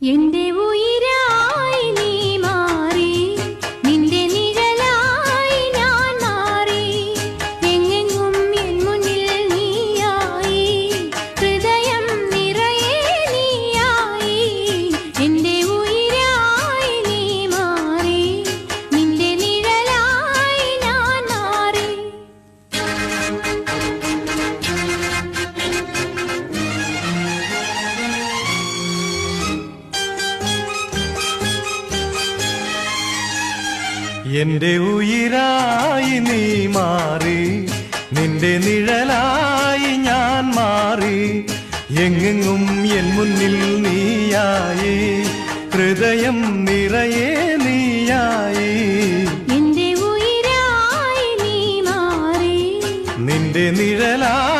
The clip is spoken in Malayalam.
എന്റെ ഉയിരായി നീ മാറി, നിന്റെ നിഴലായി ഞാൻ മാറി, എങ്ങെങ്ങും എൻ മുന്നിൽ നീയായി, ഹൃദയം നിറയെ നീയായി. എന്റെ ഉയിരായി നീ മാറി, നിന്റെ നിഴലായി ഞാൻ മാറി. എന്റെ ഉയിരായി നീ മാറി, നിന്റെ നിഴലായി ഞാൻ മാറി, എങ്ങെങ്ങും എൻ മുന്നിൽ നീയായി, ഹൃദയം നിറയെ നീയായി. എന്റെ ഉയിരായി നീ മാറി, നിന്റെ നിഴലായി